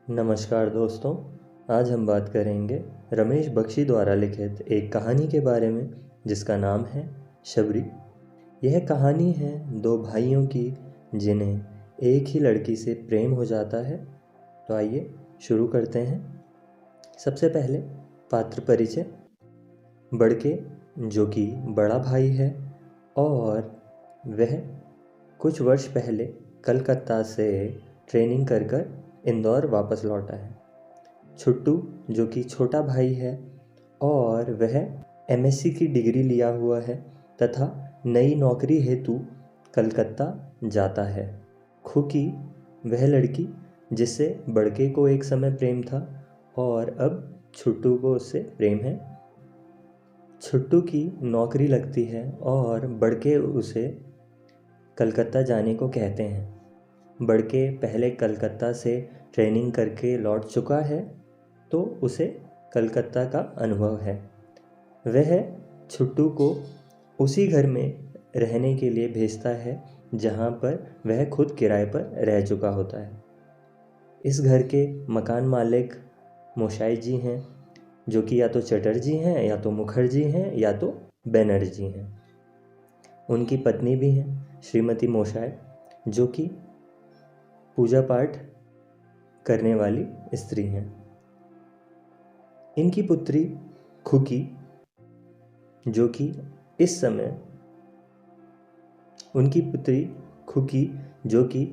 नमस्कार दोस्तों। आज हम बात करेंगे रमेश बख्शी द्वारा लिखित एक कहानी के बारे में जिसका नाम है शबरी। यह कहानी है दो भाइयों की जिन्हें एक ही लड़की से प्रेम हो जाता है। तो आइए शुरू करते हैं। सबसे पहले पात्र परिचय। बड़के जो कि बड़ा भाई है और वह कुछ वर्ष पहले कलकत्ता से ट्रेनिंग कर इंदौर वापस लौटा है। छुट्टू जो कि छोटा भाई है और वह एमएससी की डिग्री लिया हुआ है तथा नई नौकरी हेतु कलकत्ता जाता है। खुकी वह लड़की जिससे बड़के को एक समय प्रेम था और अब छुट्टू को उससे प्रेम है। छुट्टू की नौकरी लगती है और बड़के उसे कलकत्ता जाने को कहते हैं। बड़के पहले कलकत्ता से ट्रेनिंग करके लौट चुका है तो उसे कलकत्ता का अनुभव है। वह छुट्टू को उसी घर में रहने के लिए भेजता है जहाँ पर वह खुद किराए पर रह चुका होता है। इस घर के मकान मालिक मोशाई जी हैं जो कि या तो चटर्जी हैं या तो मुखर्जी हैं या तो बैनर्जी हैं। उनकी पत्नी भी हैं श्रीमती मोशाय जो कि पूजा पाठ करने वाली स्त्री हैं। इनकी पुत्री खुकी जो कि इस समय उनकी पुत्री खुकी जो कि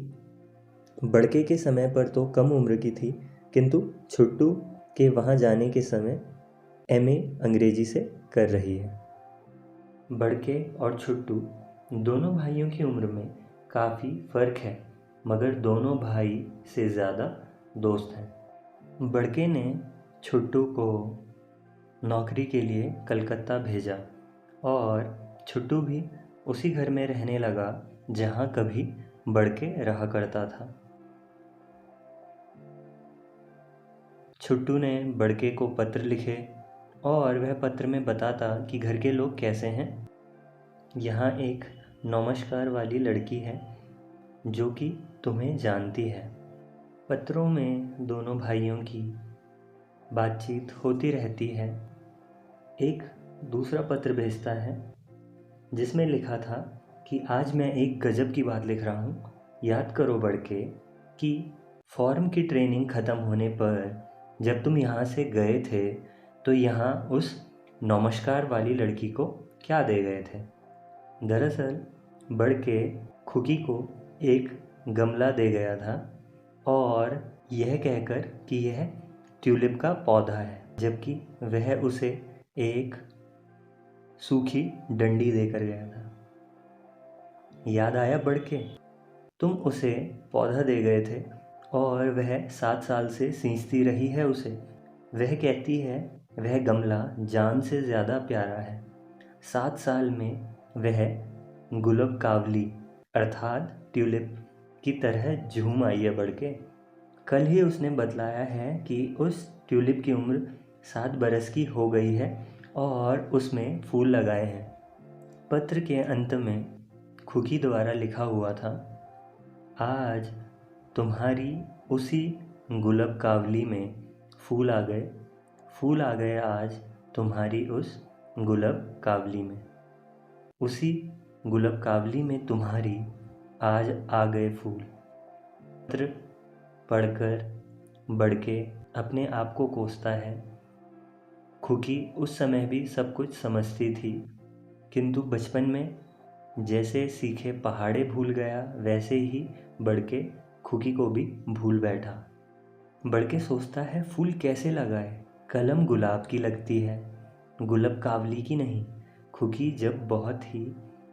बड़के के समय पर तो कम उम्र की थी किंतु छुट्टू के वहाँ जाने के समय एमए अंग्रेजी से कर रही है। बड़के और छुट्टू दोनों भाइयों की उम्र में काफ़ी फ़र्क है मगर दोनों भाई से ज़्यादा दोस्त हैं। बड़के ने छुट्टू को नौकरी के लिए कलकत्ता भेजा और छुट्टू भी उसी घर में रहने लगा जहाँ कभी बड़के रहा करता था। छुट्टू ने बड़के को पत्र लिखे और वह पत्र में बताता कि घर के लोग कैसे हैं। यहाँ एक नमस्कार वाली लड़की है जो कि तुम्हें जानती है। पत्रों में दोनों भाइयों की बातचीत होती रहती है। एक दूसरा पत्र भेजता है जिसमें लिखा था कि आज मैं एक गजब की बात लिख रहा हूँ। याद करो बड़के कि फॉर्म की ट्रेनिंग ख़त्म होने पर जब तुम यहाँ से गए थे तो यहाँ उस नमस्कार वाली लड़की को क्या दे गए थे। दरअसल बड़के खुकी को एक गमला दे गया था और यह कहकर कि यह ट्यूलिप का पौधा है जबकि वह उसे एक सूखी डंडी देकर गया था। याद आया बड़के, तुम उसे पौधा दे गए थे और वह 7 साल से सींचती रही है उसे। वह कहती है वह गमला जान से ज़्यादा प्यारा है। 7 साल में वह गुलाब कावली अर्थात ट्यूलिप की तरह झूम आई है बड़के। कल ही उसने बतलाया है कि उस ट्यूलिप की उम्र 7 बरस की हो गई है और उसमें फूल लगाए हैं। पत्र के अंत में खुकी द्वारा लिखा हुआ था, आज तुम्हारी उसी गुलाब कावली में फूल आ गए। फूल आ गए आज तुम्हारी उस गुलाब कावली में। उसी गुलाब कावली में तुम्हारी आज आ गए फूल। पत्र पढ़कर बड़के अपने आप को कोसता है। खुकी उस समय भी सब कुछ समझती थी किंतु बचपन में जैसे सीखे पहाड़े भूल गया वैसे ही बड़के खुकी को भी भूल बैठा। बड़के सोचता है फूल कैसे लगाए, कलम गुलाब की लगती है गुलाब कावली की नहीं। खुकी जब बहुत ही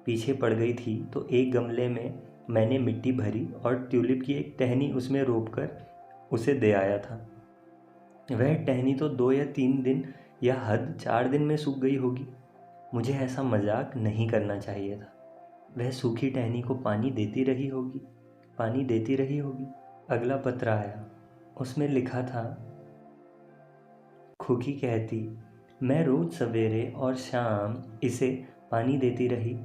पीछे पड़ गई थी तो एक गमले में मैंने मिट्टी भरी और ट्यूलिप की एक टहनी उसमें रोपकर उसे दे आया था। वह टहनी तो 2 या 3 दिन या हद 4 दिन में सूख गई होगी। मुझे ऐसा मजाक नहीं करना चाहिए था। वह सूखी टहनी को पानी देती रही होगी, पानी देती रही होगी। अगला पत्र आया, उसमें लिखा था, खुकी कहती, मैं रोज़ सवेरे और शाम इसे पानी देती रही।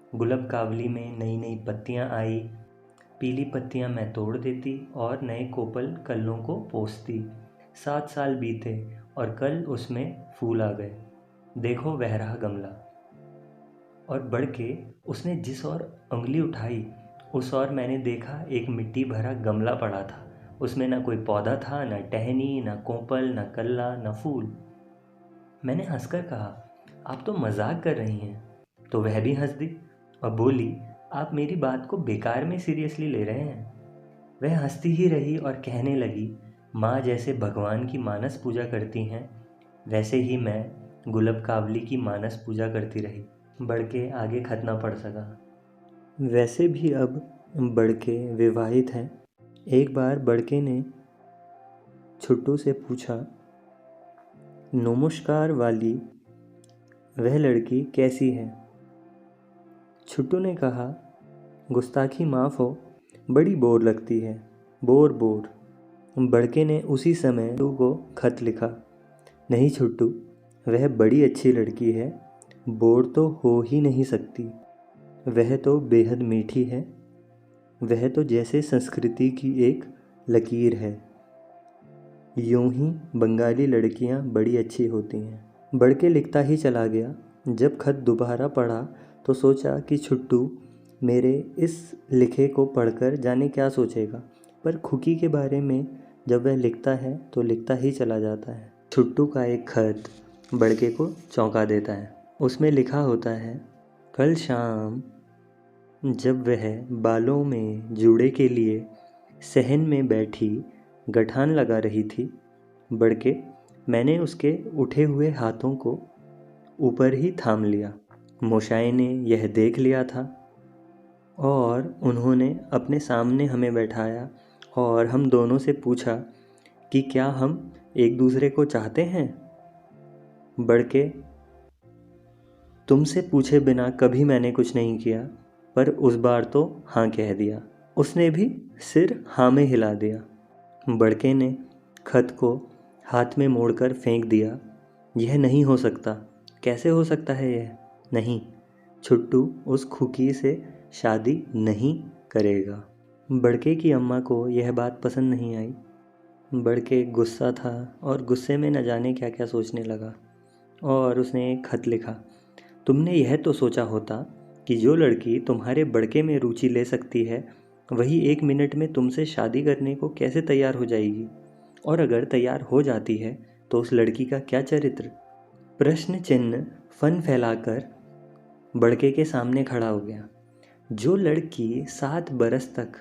गुलाब कावली में नई नई पत्तियां आई, पीली पत्तियां मैं तोड़ देती और नए कोपल कल्लों को पोंछती। 7 साल बीते और कल उसमें फूल आ गए। देखो वह रहा गमला। और बढ़ के उसने जिस ओर उंगली उठाई उस ओर मैंने देखा एक मिट्टी भरा गमला पड़ा था। उसमें ना कोई पौधा था, ना टहनी, ना कोपल, ना कल्ला, ना फूल। मैंने हंसकर कहा, आप तो मजाक कर रही हैं। तो वह भी हंस दी और बोली, आप मेरी बात को बेकार में सीरियसली ले रहे हैं। वह हंसती ही रही और कहने लगी, माँ जैसे भगवान की मानस पूजा करती हैं वैसे ही मैं गुलब कावली की मानस पूजा करती रही। बड़के आगे खत ना पढ़ सका। वैसे भी अब बड़के विवाहित हैं। एक बार बड़के ने छुट्टू से पूछा, नमस्कार वाली वह लड़की कैसी है? छुट्टू ने कहा, गुस्ताखी माफ़ हो, बड़ी बोर लगती है। Bore bore. बड़के ने उसी समय छुट्टू को खत लिखा, नहीं छुट्टू, वह बड़ी अच्छी लड़की है, बोर तो हो ही नहीं सकती। वह तो बेहद मीठी है, वह तो जैसे संस्कृति की एक लकीर है। यूं ही बंगाली लड़कियां बड़ी अच्छी होती हैं। बड़के लिखता ही चला गया। जब खत दोबारा पढ़ा तो सोचा कि छुट्टू मेरे इस लिखे को पढ़कर जाने क्या सोचेगा, पर खुकी के बारे में जब वह लिखता है तो लिखता ही चला जाता है। छुट्टू का एक खत बड़के को चौंका देता है। उसमें लिखा होता है, कल शाम जब वह बालों में जूड़े के लिए सहन में बैठी गठान लगा रही थी, बड़के, मैंने उसके उठे हुए हाथों को ऊपर ही थाम लिया। मोशाई ने यह देख लिया था और उन्होंने अपने सामने हमें बैठाया और हम दोनों से पूछा कि क्या हम एक दूसरे को चाहते हैं। बड़के, तुमसे पूछे बिना कभी मैंने कुछ नहीं किया, पर उस बार तो हाँ कह दिया। उसने भी सिर हाँ में हिला दिया। बड़के ने खत को हाथ में मोड़कर फेंक दिया। यह नहीं हो सकता। कैसे हो सकता है यह? नहीं, छुट्टू उस खुकी से शादी नहीं करेगा। बड़के की अम्मा को यह बात पसंद नहीं आई। बड़के गुस्सा था और गुस्से में न जाने क्या क्या सोचने लगा और उसने एक खत लिखा, तुमने यह तो सोचा होता कि जो लड़की तुम्हारे बड़के में रुचि ले सकती है वही 1 मिनट में तुमसे शादी करने को कैसे तैयार हो जाएगी, और अगर तैयार हो जाती है तो उस लड़की का क्या चरित्र? प्रश्न चिन्ह फन फैलाकर बड़के के सामने खड़ा हो गया। जो लड़की 7 बरस तक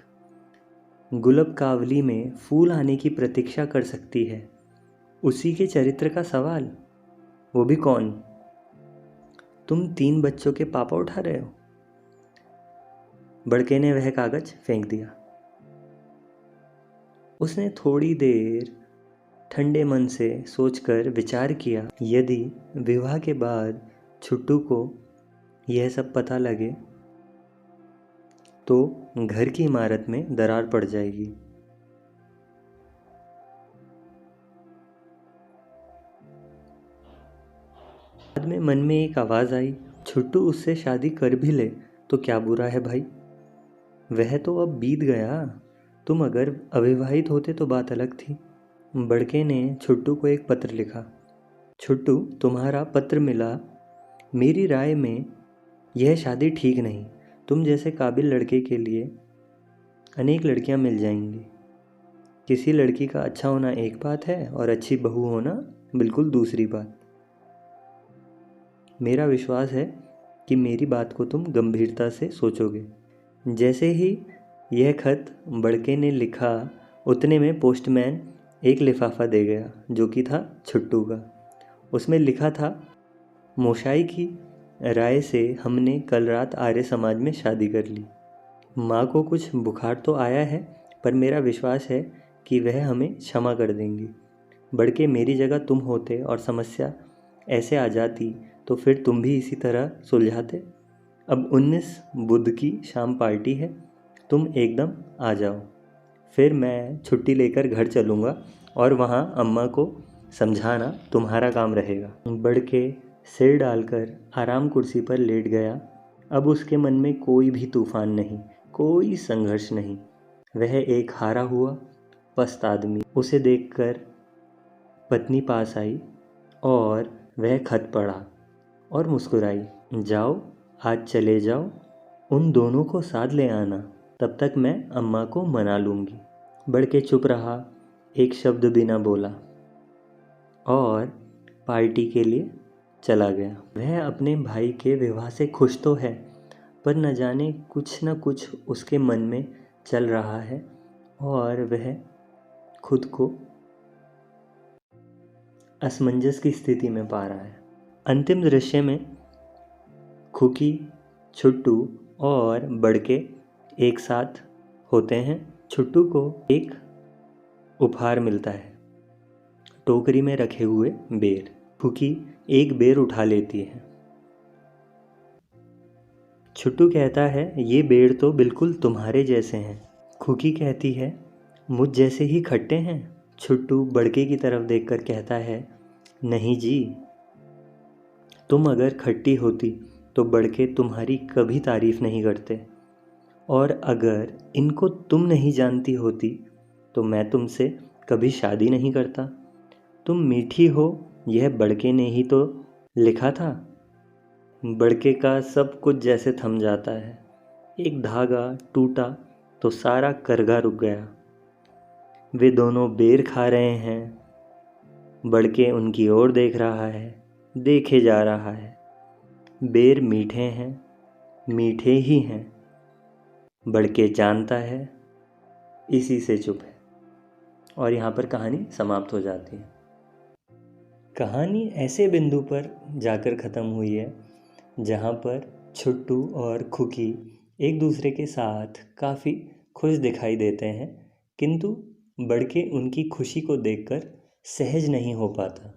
गुलब कावली में फूल आने की प्रतीक्षा कर सकती है, उसी के चरित्र का सवाल, वो भी कौन? तुम 3 बच्चों के पापा उठा रहे हो। बड़के ने वह कागज फेंक दिया। उसने थोड़ी देर ठंडे मन से सोचकर विचार किया, यदि विवाह के बाद छुट्टू को यह सब पता लगे तो घर की इमारत में दरार पड़ जाएगी। बाद में मन में एक आवाज़ आई, छुट्टू उससे शादी कर भी ले तो क्या बुरा है भाई, वह तो अब बीत गया। तुम अगर अविवाहित होते तो बात अलग थी। बड़के ने छुट्टू को एक पत्र लिखा, छुट्टू, तुम्हारा पत्र मिला। मेरी राय में यह शादी ठीक नहीं। तुम जैसे काबिल लड़के के लिए अनेक लड़कियां मिल जाएंगी। किसी लड़की का अच्छा होना एक बात है और अच्छी बहू होना बिल्कुल दूसरी बात। मेरा विश्वास है कि मेरी बात को तुम गंभीरता से सोचोगे। जैसे ही यह खत बड़के ने लिखा उतने में पोस्टमैन एक लिफाफा दे गया जो कि था छुट्टू का। उसमें लिखा था, मोशाई की राय से हमने कल रात आर्य समाज में शादी कर ली। माँ को कुछ बुखार तो आया है पर मेरा विश्वास है कि वह हमें क्षमा कर देंगी। बड़के, मेरी जगह तुम होते और समस्या ऐसे आ जाती तो फिर तुम भी इसी तरह सुलझाते। अब 19 बुध की शाम पार्टी है, तुम एकदम आ जाओ, फिर मैं छुट्टी लेकर घर चलूँगा और वहाँ अम्मा को समझाना तुम्हारा काम रहेगा। बड़के सिर डालकर आराम कुर्सी पर लेट गया। अब उसके मन में कोई भी तूफान नहीं, कोई संघर्ष नहीं। वह एक हारा हुआ पस्त आदमी। उसे देखकर पत्नी पास आई और वह खत पढ़ा और मुस्कुराई। जाओ, आज चले जाओ, उन दोनों को साथ ले आना, तब तक मैं अम्मा को मना लूँगी। बड़के चुप रहा, एक शब्द भी ना बोला और पार्टी के लिए चला गया। वह अपने भाई के विवाह से खुश तो है, पर न जाने कुछ न कुछ उसके मन में चल रहा है और वह खुद को असमंजस की स्थिति में पा रहा है। अंतिम दृश्य में खुकी, छुट्टू और बड़के एक साथ होते हैं। छुट्टू को एक उपहार मिलता है, टोकरी में रखे हुए बेर। खुकी एक बेर उठा लेती है। छुट्टू कहता है, ये बेर तो बिल्कुल तुम्हारे जैसे हैं। खुकी कहती है, मुझ जैसे ही खट्टे हैं। छुट्टू बड़के की तरफ देखकर कहता है, नहीं जी, तुम अगर खट्टी होती तो बड़के तुम्हारी कभी तारीफ नहीं करते, और अगर इनको तुम नहीं जानती होती तो मैं तुमसे कभी शादी नहीं करता। तुम मीठी हो, यह बड़के ने ही तो लिखा था। बड़के का सब कुछ जैसे थम जाता है। एक धागा टूटा तो सारा करघा रुक गया। वे दोनों बेर खा रहे हैं। बड़के उनकी ओर देख रहा है, देखे जा रहा है। बेर मीठे हैं, मीठे ही हैं। बड़के जानता है, इसी से चुप है। और यहाँ पर कहानी समाप्त हो जाती है। कहानी ऐसे बिंदु पर जाकर ख़त्म हुई है जहाँ पर छुट्टू और खुकी एक दूसरे के साथ काफ़ी खुश दिखाई देते हैं, किंतु बड़के उनकी खुशी को देखकर सहज नहीं हो पाता।